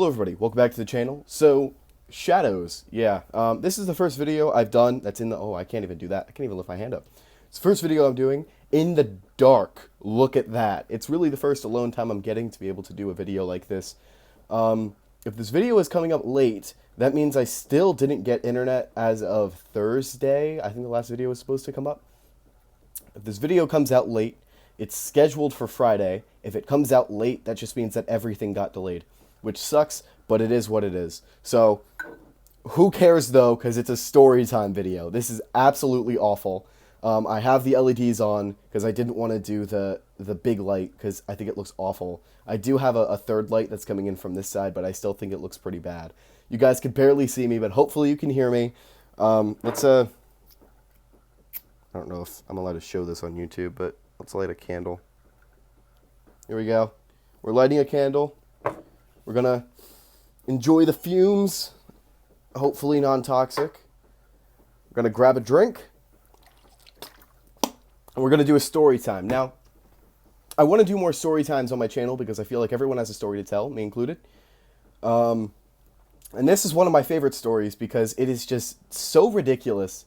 Hello everybody, welcome back to the channel. So, shadows, yeah. This is the first video I've done that's in the, oh, I can't even do that. I can't even lift my hand up. It's the first video I'm doing in the dark. Look at that. It's really the first alone time I'm getting to be able to do a video like this. If this video is coming up late, that means I still didn't get internet as of Thursday. I think the last video was supposed to come up. If this video comes out late, it's scheduled for Friday. If it comes out late, that just means that everything got delayed, which sucks, but it is what it is. So, who cares though, because it's a story time video. This is absolutely awful. I have the LEDs on because I didn't want to do the big light because I think it looks awful. I do have a third light that's coming in from this side, but I still think it looks pretty bad. You guys can barely see me, but hopefully you can hear me. I don't know if I'm allowed to show this on YouTube, but let's light a candle. Here we go. We're lighting a candle. We're gonna enjoy the fumes, hopefully non-toxic. We're gonna grab a drink, and we're gonna do a story time. Now, I want to do more story times on my channel because I feel like everyone has a story to tell, me included. And this is one of my favorite stories because it is just so ridiculous.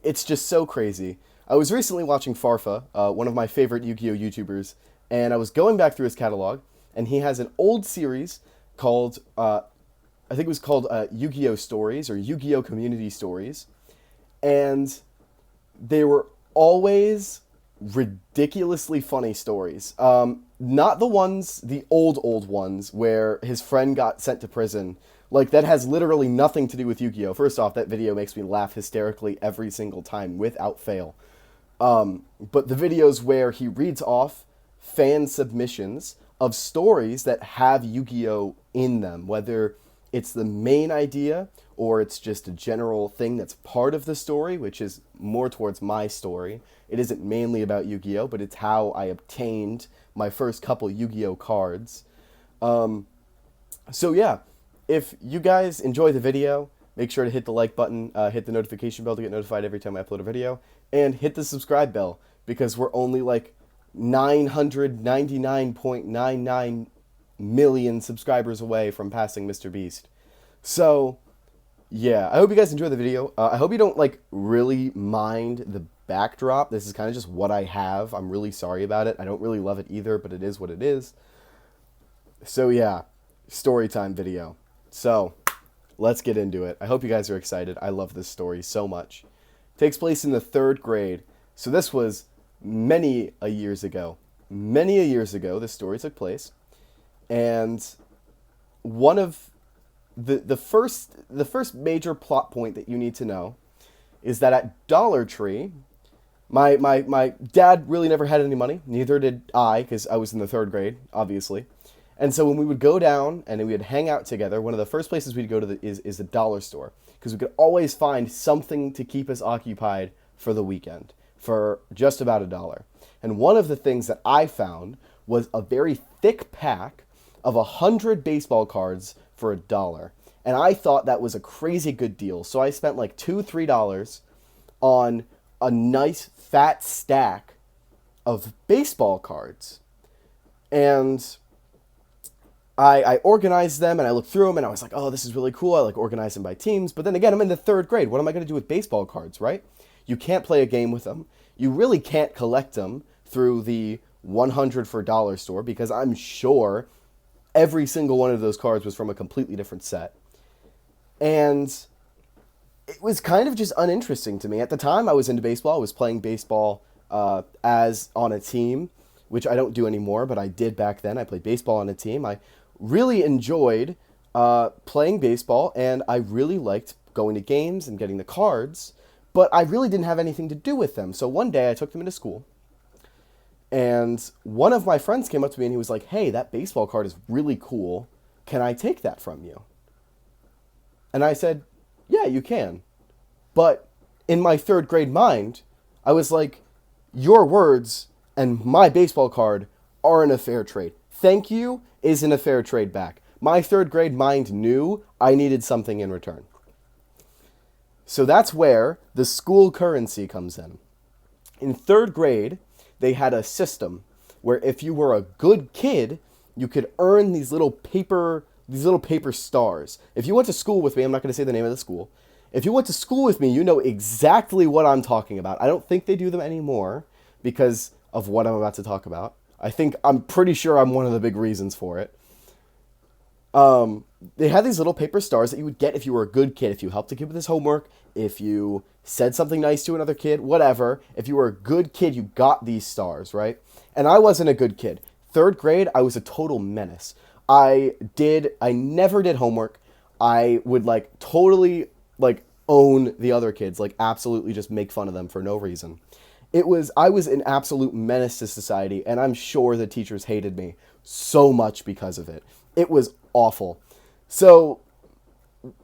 It's just so crazy. I was recently watching Farfa, one of my favorite Yu-Gi-Oh YouTubers, and I was going back through his catalog, and he has an old series called, I think it was called Yu-Gi-Oh Stories, or Yu-Gi-Oh Community Stories, and they were always ridiculously funny stories. Not the old ones, where his friend got sent to prison. Like, that has literally nothing to do with Yu-Gi-Oh! First off, that video makes me laugh hysterically every single time, without fail. But the videos where he reads off fan submissions of stories that have Yu-Gi-Oh! In them, whether it's the main idea or it's just a general thing that's part of the story, which is more towards my story. It isn't mainly about Yu-Gi-Oh!, but it's how I obtained my first couple Yu-Gi-Oh! Cards. So yeah. If you guys enjoy the video, make sure to hit the like button, hit the notification bell to get notified every time I upload a video, and hit the subscribe bell, because we're only like 999.99 million subscribers away from passing Mr. Beast. So, yeah, I hope you guys enjoy the video. I hope you don't, like, really mind the backdrop. This is kind of just what I have. I'm really sorry about it. I don't really love it either, but it is what it is. So, yeah, story time video. So, let's get into it. I hope you guys are excited. I love this story so much. It takes place in the 3rd grade. So this was many a years ago. Many a years ago, this story took place. And one of the first major plot point that you need to know is that at Dollar Tree, my dad really never had any money. Neither did I, because I was in the 3rd grade, obviously. And so when we would go down and we would hang out together, one of the first places we'd go to is the dollar store, because we could always find something to keep us occupied for the weekend for just about $1. And one of the things that I found was a very thick pack of 100 baseball cards for $1. And I thought that was a crazy good deal. So I spent like $2-3 on a nice fat stack of baseball cards. And I organized them, and I looked through them, and I was like, oh, this is really cool. I like organize them by teams. But then again, I'm in the 3rd grade. What am I going to do with baseball cards, right? You can't play a game with them. You really can't collect them through the 100 for $1 store, because I'm sure every single one of those cards was from a completely different set. And it was kind of just uninteresting to me. At the time, I was into baseball. I was playing baseball as on a team, which I don't do anymore, but I did back then. I played baseball on a team. I really enjoyed playing baseball, and I really liked going to games and getting the cards, but I really didn't have anything to do with them. So one day I took them into school, and one of my friends came up to me and he was like, hey, that baseball card is really cool. Can I take that from you? And I said, yeah, you can. But in my 3rd grade mind, I was like, your words and my baseball card aren't a fair trade. Thank you isn't a fair trade back. My 3rd grade mind knew I needed something in return. So that's where the school currency comes in. In 3rd grade, they had a system where if you were a good kid, you could earn these little paper these little paper stars. If you went to school with me, I'm not going to say the name of the school. If you went to school with me, you know exactly what I'm talking about. I don't think they do them anymore because of what I'm about to talk about. I'm pretty sure I'm one of the big reasons for it. They had these little paper stars that you would get if you were a good kid, if you helped a kid with his homework, if you said something nice to another kid, whatever. If you were a good kid, you got these stars, right? And I wasn't a good kid. 3rd grade, I was a total menace. I never did homework. I would like totally like own the other kids, like absolutely just make fun of them for no reason. I was an absolute menace to society, and I'm sure the teachers hated me so much because of it. It was awful. So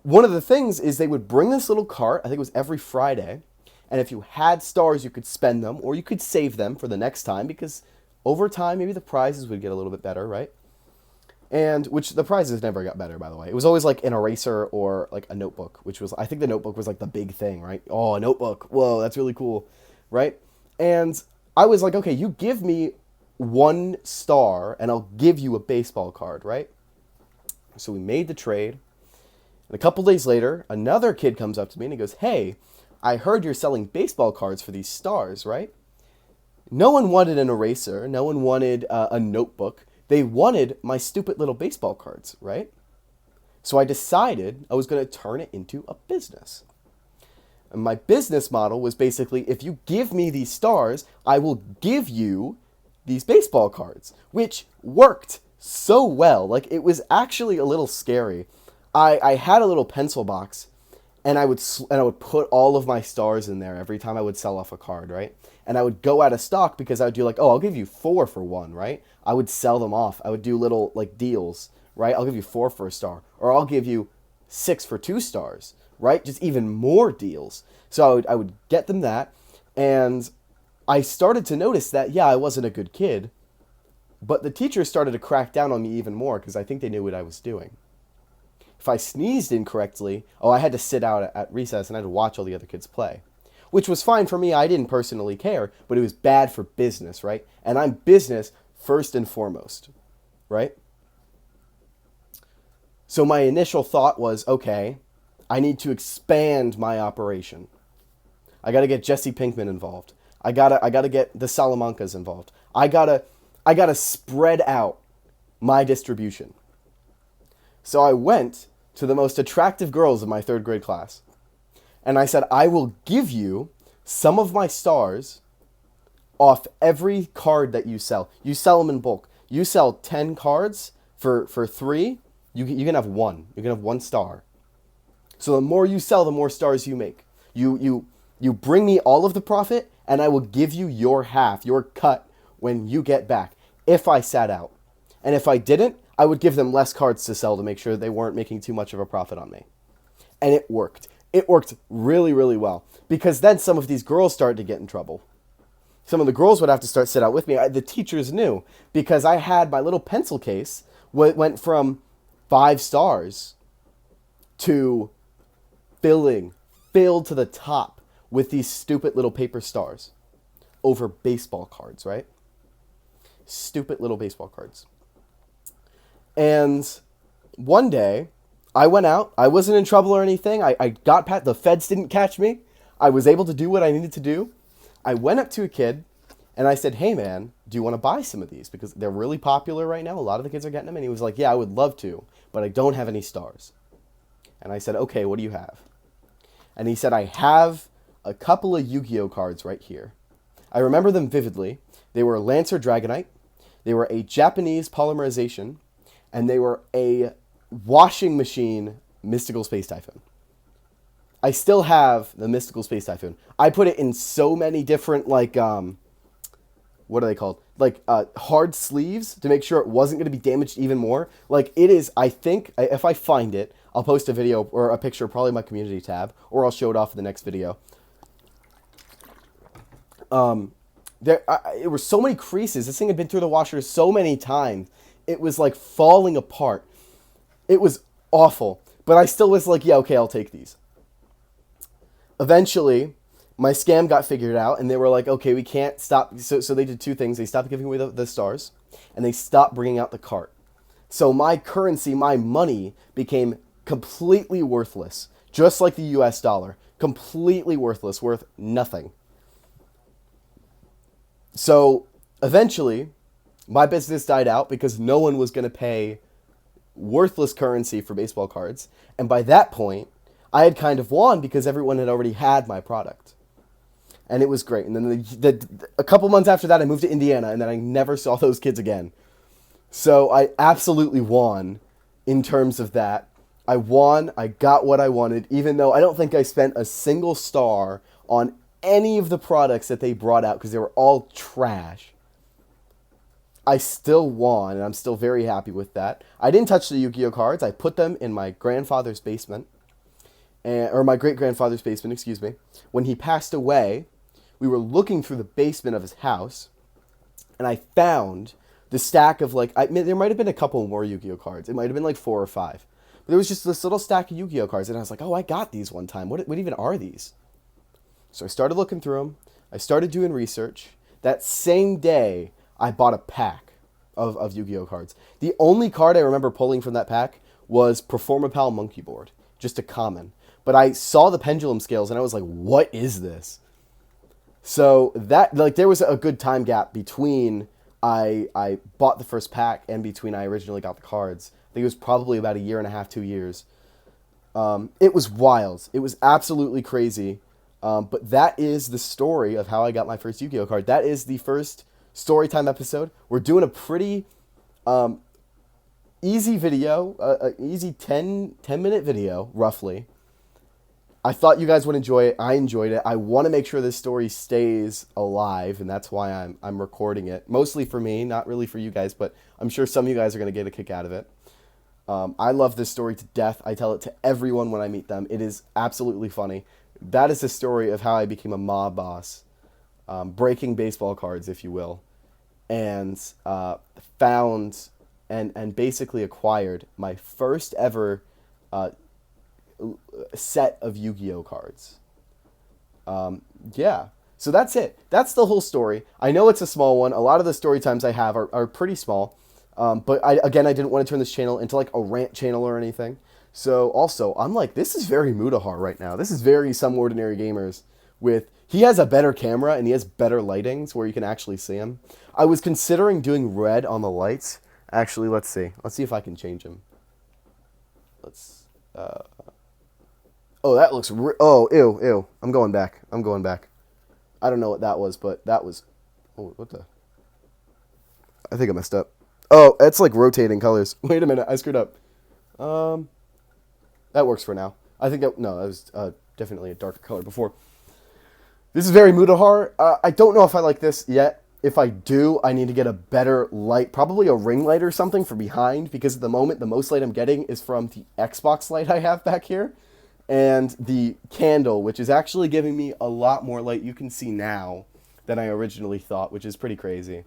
one of the things is they would bring this little cart, I think it was every Friday, and if you had stars, you could spend them, or you could save them for the next time, because over time, maybe the prizes would get a little bit better, right? And which the prizes never got better, by the way. It was always like an eraser or like a notebook, which was, I think the notebook was like the big thing, right? Oh, a notebook. Whoa, that's really cool, right? And I was like, okay, you give me 1 star and I'll give you a baseball card, right? So we made the trade. And a couple days later, another kid comes up to me and he goes, hey, I heard you're selling baseball cards for these stars, right? No one wanted an eraser. No one wanted a notebook. They wanted my stupid little baseball cards, right? So I decided I was going to turn it into a business. And my business model was basically, if you give me these stars, I will give you these baseball cards, which worked so well. Like, it was actually a little scary. I had a little pencil box, and I would put all of my stars in there every time I would sell off a card, right? And I would go out of stock because I would do like, oh, I'll give you 4 for 1, right? I would sell them off. I would do little like deals, right? I'll give you 4 for a star, or I'll give you 6 for 2 stars, right? Just even more deals. So I would get them that, and I started to notice that, yeah, I wasn't a good kid, but the teachers started to crack down on me even more because I think they knew what I was doing. If I sneezed incorrectly, I had to sit out at recess and I had to watch all the other kids play. Which was fine for me, I didn't personally care, but it was bad for business, right? And I'm business first and foremost, right? So my initial thought was, okay, I need to expand my operation. I got to get Jesse Pinkman involved. I gotta get the Salamancas involved. I gotta spread out my distribution. So I went to the most attractive girls in my 3rd grade class. And I said, I will give you some of my stars off every card that you sell. You sell them in bulk. You sell 10 cards for 3, you can have 1. You can have 1 star. So the more you sell, the more stars you make. You bring me all of the profit, and I will give you your half, your cut, when you get back, if I sat out. And if I didn't, I would give them less cards to sell to make sure they weren't making too much of a profit on me. And it worked. It worked really, really well. Because then some of these girls started to get in trouble. Some of the girls would have to sit out with me. The teachers knew. Because I had my little pencil case, went from 5 stars to filled to the top with these stupid little paper stars over baseball cards, right? Stupid little baseball cards. And one day, I went out. I wasn't in trouble or anything. I got the feds didn't catch me. I was able to do what I needed to do. I went up to a kid, and I said, hey, man, do you want to buy some of these? Because they're really popular right now. A lot of the kids are getting them. And he was like, yeah, I would love to, but I don't have any stars. And I said, okay, what do you have? And he said, I have a couple of Yu-Gi-Oh cards right here. I remember them vividly. They were Lancer Dragonite. They were a Japanese polymerization. And they were a washing machine Mystical Space Typhoon. I still have the Mystical Space Typhoon. I put it in so many different, like, what are they called? Like, hard sleeves to make sure it wasn't going to be damaged even more. Like, it is, I think, if I find it, I'll post a video or a picture, probably in my community tab, or I'll show it off in the next video. There were so many creases. This thing had been through the washer so many times. It was, like, falling apart. It was awful. But I still was like, yeah, okay, I'll take these. Eventually, my scam got figured out, and they were like, okay, we can't stop. So they did 2 things. They stopped giving away the stars, and they stopped bringing out the cart. So my currency, my money, became completely worthless, just like the US dollar. Completely worthless, worth nothing. So eventually, my business died out because no one was going to pay worthless currency for baseball cards. And by that point, I had kind of won because everyone had already had my product. And it was great. And then a couple months after that, I moved to Indiana, and then I never saw those kids again. So I absolutely won in terms of that. I won. I got what I wanted, even though I don't think I spent a single star on any of the products that they brought out because they were all trash. I still won, and I'm still very happy with that. I didn't touch the Yu-Gi-Oh cards. I put them in my grandfather's basement, or my great-grandfather's basement, excuse me. When he passed away, we were looking through the basement of his house, and I found the stack of, like, there might have been a couple more Yu-Gi-Oh cards. It might have been like 4 or 5. But there was just this little stack of Yu-Gi-Oh cards, and I was like, oh, I got these one time. What even are these? So I started looking through them. I started doing research. That same day, I bought a pack of Yu-Gi-Oh cards. The only card I remember pulling from that pack was Performapal Monkey Board, just a common. But I saw the pendulum scales, and I was like, what is this? So that, like, there was a good time gap between I bought the first pack and between I originally got the cards. I think it was probably about 1.5 years, 2 years. It was wild. It was absolutely crazy. But that is the story of how I got my first Yu-Gi-Oh card. That is the first Storytime episode. We're doing a pretty easy video, easy 10-minute video, roughly. I thought you guys would enjoy it. I enjoyed it. I want to make sure this story stays alive, and that's why I'm recording it. Mostly for me, not really for you guys, but I'm sure some of you guys are going to get a kick out of it. I love this story to death. I tell it to everyone when I meet them. It is absolutely funny. That is the story of how I became a mob boss, breaking baseball cards, if you will, and found and basically acquired my first ever set of Yu-Gi-Oh cards. Yeah. So that's it. That's the whole story. I know it's a small one. A lot of the story times I have are pretty small. But I didn't want to turn this channel into like a rant channel or anything. So also, I'm like, this is very Mutahar right now. This is very Some Ordinary Gamers he has a better camera and he has better lightings where you can actually see him. I was considering doing red on the lights. Actually, let's see. Let's see if I can change him. Oh, that looks... oh, ew. I'm going back. I don't know what that was, but that was... Oh, what the... I think I messed up. Oh, it's like rotating colors. Wait a minute, I screwed up. That works for now. I think that... No, that was definitely a darker color before. This is very Mutahar. I don't know if I like this yet. If I do, I need to get a better light. Probably a ring light or something for behind, because at the moment, the most light I'm getting is from the Xbox light I have back here. And the candle, which is actually giving me a lot more light you can see now than I originally thought, which is pretty crazy.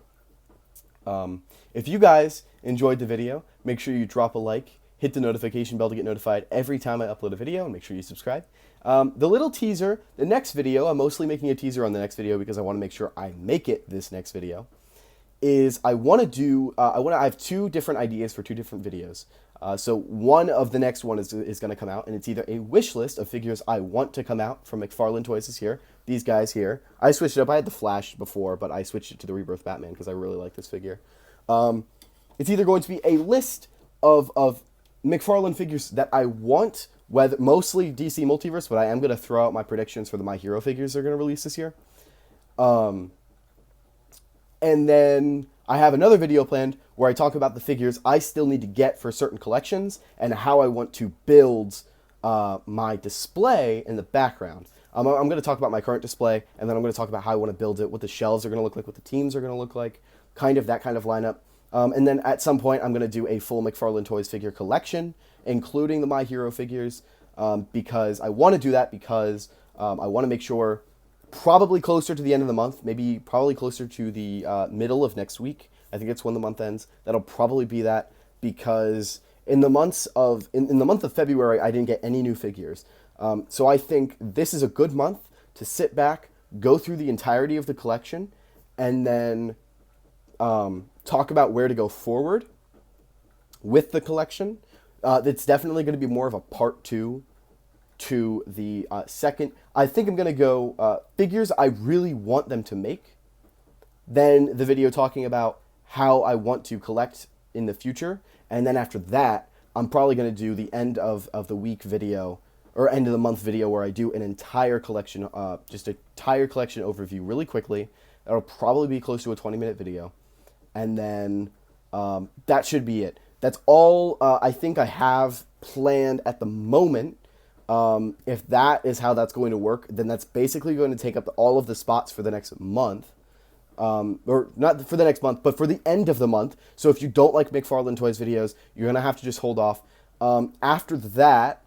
If you guys enjoyed the video, make sure you drop a like, hit the notification bell to get notified every time I upload a video, and make sure you subscribe. The little teaser, the next video, I'm mostly making a teaser on the next video because I want to make sure I make it this next video, is I have 2 different ideas for 2 different videos. So one of the next one is going to come out, and it's either a wish list of figures I want to come out from McFarlane Toys is here. These guys here. I switched it up. I had the Flash before, but I switched it to the Rebirth Batman because I really like this figure. It's either going to be a list of McFarlane figures that I want, mostly DC Multiverse, but I am going to throw out my predictions for the My Hero figures they're going to release this year. And then I have another video planned where I talk about the figures I still need to get for certain collections and how I want to build my display in the background. I'm going to talk about my current display, and then I'm going to talk about how I want to build it, what the shelves are going to look like, what the teams are going to look like, kind of that kind of lineup. And then at some point, I'm going to do a full McFarlane Toys figure collection, including the My Hero figures, because I want to do that because I want to make sure, probably closer to the end of the month, probably closer to the middle of next week. I think it's when the month ends. That'll probably be that, because in the month of February, I didn't get any new figures. So I think this is a good month to sit back, go through the entirety of the collection, and then talk about where to go forward. with the collection. It's definitely going to be more of a part 2 to the second. I think I'm going to go figures I really want them to make, then the video talking about how I want to collect in the future, and then after that, I'm probably going to do the end of the week video, or end of the month video, where I do an entire collection, just an entire collection overview really quickly. That'll probably be close to a 20-minute video, and then that should be it. That's all I think I have planned at the moment. If that is how that's going to work, then that's basically going to take up all of the spots for the next month. Or not for the next month, but for the end of the month. So if you don't like McFarlane Toys videos, you're going to have to just hold off. After that,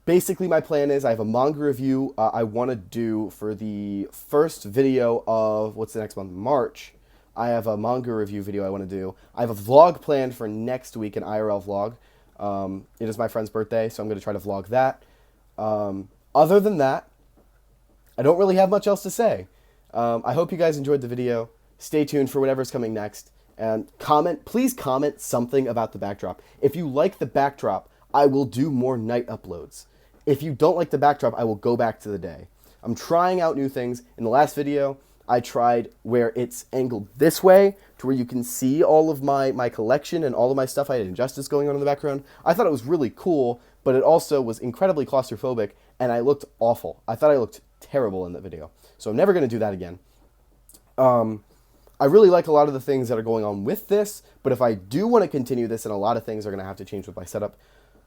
basically my plan is I have a manga review I want to do for the first video of, what's the next month? March. I have a manga review video I want to do. I have a vlog planned for next week, an IRL vlog. It is my friend's birthday, so I'm going to try to vlog that. Other than that, I don't really have much else to say. I hope you guys enjoyed the video. Stay tuned for whatever's coming next. And please comment something about the backdrop. If you like the backdrop, I will do more night uploads. If you don't like the backdrop, I will go back to the day. I'm trying out new things. In the last video, I tried where it's angled this way, to where you can see all of my collection and all of my stuff. I had Injustice going on in the background. I thought it was really cool, but it also was incredibly claustrophobic, and I looked awful. I thought I looked terrible in that video. So I'm never going to do that again. I really like a lot of the things that are going on with this, but if I do want to continue this, then a lot of things are going to have to change with my setup.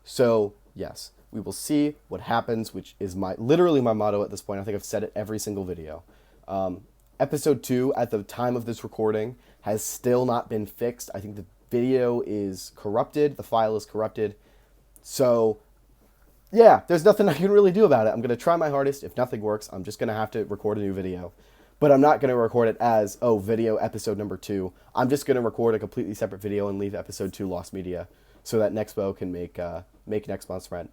So yes, we will see what happens, which is literally my motto at this point. I think I've said it every single video. Episode 2, at the time of this recording, has still not been fixed. I think the video is corrupted. The file is corrupted. So yeah, there's nothing I can really do about it. I'm going to try my hardest. If nothing works, I'm just going to have to record a new video. But I'm not going to record it as, video episode number 2. I'm just going to record a completely separate video and leave episode 2 lost media, so that Nexpo can make next month's rent.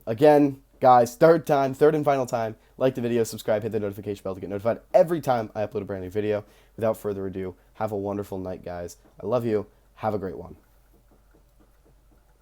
Again, guys, third and final time, like the video, subscribe, hit the notification bell to get notified every time I upload a brand new video. Without further ado, have a wonderful night, guys. I love you. Have a great one.